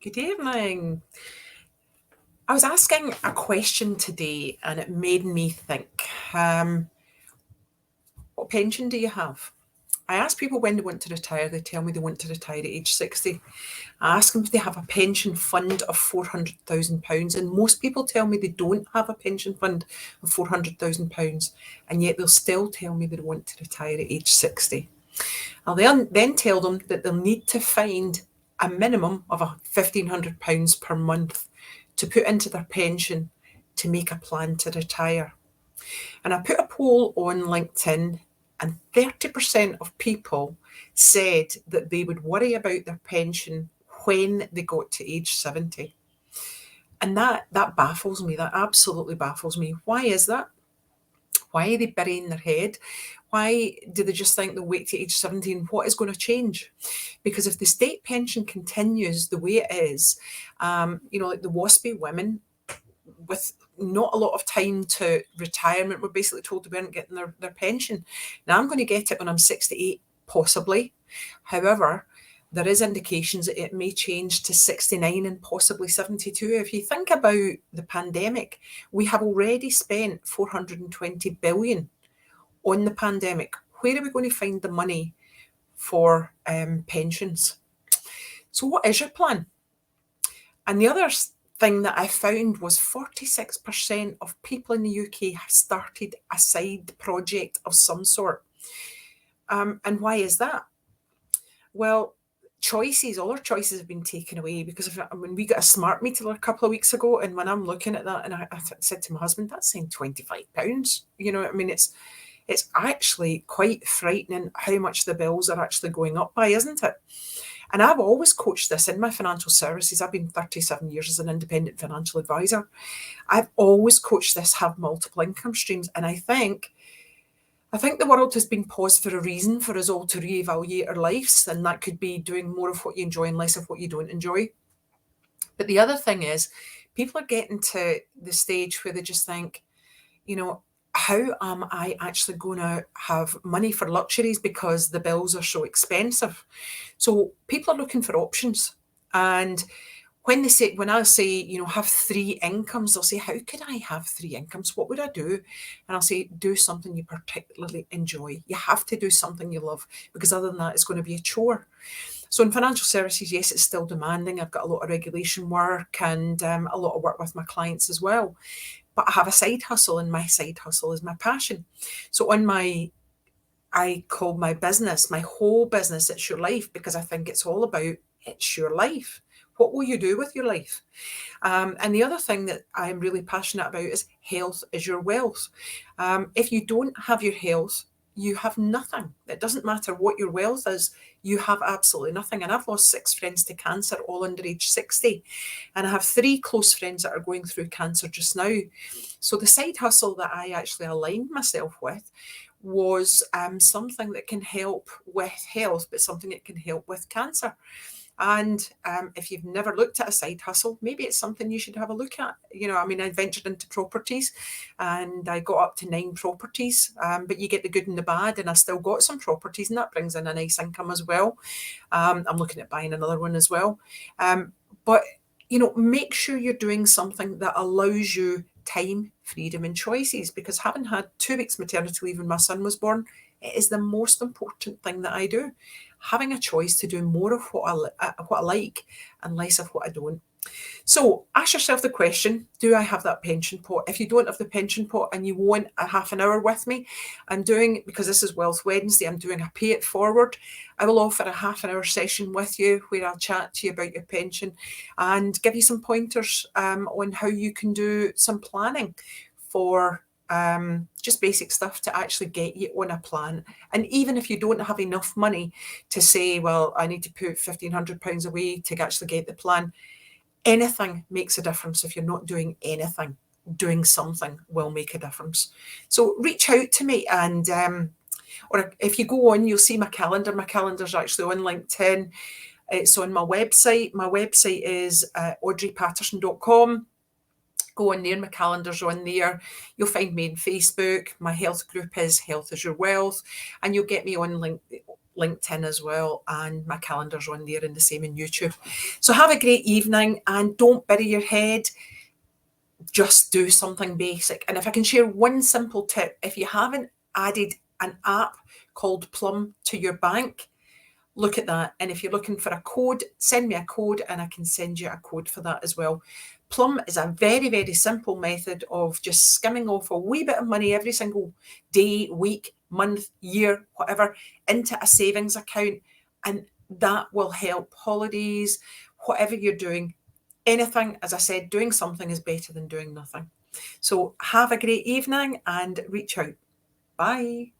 Good evening. I was asking a question today and it made me think. What pension do you have? I ask people when they want to retire. They tell me they want to retire at age 60. I ask them if they have a pension fund of £400,000, and most people tell me they don't have a pension fund of £400,000, and yet they'll still tell me they want to retire at age 60. I'll then tell them that they'll need to find a minimum of £1,500 per month to put into their pension to make a plan to retire. And I put a poll on LinkedIn, and 30% of people said that they would worry about their pension when they got to age 70. And that baffles me. That absolutely baffles me. Why is that? Why are they burying their head? Why do they just think they'll wait to age 70 and what is going to change? Because if the state pension continues the way it is, like the WASPy women with not a lot of time to retirement, we're basically told they weren't getting their pension. Now I'm going to get it when I'm 68, possibly. However, there is indications that it may change to 69 and possibly 72. If you think about the pandemic, we have already spent 420 billion on the pandemic. Where are we going to find the money for pensions? So what is your plan? And the other thing that I found was 46% of people in the UK have started a side project of some sort. And why is that? Well, all our choices have been taken away because when we got a smart meter a couple of weeks ago, and when I'm looking at that, and I said to my husband, that's saying £25. You know, I mean, it's actually quite frightening how much the bills are actually going up by, isn't it? And I've always coached this in my financial services. I've been 37 years as an independent financial advisor. I've always coached this, have multiple income streams. And I think the world has been paused for a reason, for us all to reevaluate our lives. And that could be doing more of what you enjoy and less of what you don't enjoy. But the other thing is, people are getting to the stage where they just think, how am I actually going to have money for luxuries because the bills are so expensive? So people are looking for options. And when I say, have three incomes, they'll say, how could I have three incomes? What would I do? And I'll say, do something you particularly enjoy. You have to do something you love, because other than that, it's going to be a chore. So in financial services, yes, it's still demanding. I've got a lot of regulation work and a lot of work with my clients as well. But I have a side hustle, and my side hustle is my passion. So I call my business, my whole business, It's Your Life, because I think it's all about it's your life. What will you do with your life? And the other thing that I'm really passionate about is health is your wealth. If you don't have your health, you have nothing. It doesn't matter what your wealth is, you have absolutely nothing. And I've lost 6 friends to cancer, all under age 60. And I have 3 close friends that are going through cancer just now. So the side hustle that I actually aligned myself with was something that can help with health, but something that can help with cancer. And if you've never looked at a side hustle, maybe it's something you should have a look at. I ventured into properties and I got up to 9 properties, but you get the good and the bad, and I still got some properties, and that brings in a nice income as well. I'm looking at buying another one as well. But make sure you're doing something that allows you time, freedom, and choices, because having had 2 weeks maternity leave when my son was born, it is the most important thing that I do. Having a choice to do more of what I like and less of what I don't. So ask yourself the question, do I have that pension pot? If you don't have the pension pot and you want a half an hour with me, because this is Wealth Wednesday, I'm doing a pay it forward. I will offer a half an hour session with you where I'll chat to you about your pension and give you some pointers on how you can do some planning for just basic stuff to actually get you on a plan. And even if you don't have enough money to say, well, I need to put £1,500 away to actually get the plan, anything makes a difference. If you're not doing anything, doing something will make a difference. So reach out to me, and or if you go on, you'll see my calendar. My calendar's actually on LinkedIn. It's on my website. My website is audreypatterson.com. Go on there, my calendar's on there. You'll find me on Facebook. My health group is Health is Your Wealth, and you'll get me on LinkedIn as well, and my calendar's on there, and the same in YouTube. So have a great evening, and don't bury your head. Just do something basic. And if I can share one simple tip, if you haven't added an app called Plum to your bank, look at that. And if you're looking for a code, send me a code and I can send you a code for that as well. Plum is a very, very simple method of just skimming off a wee bit of money every single day, week, month, year, whatever, into a savings account. And that will help holidays, whatever you're doing. Anything, as I said, doing something is better than doing nothing. So have a great evening and reach out. Bye.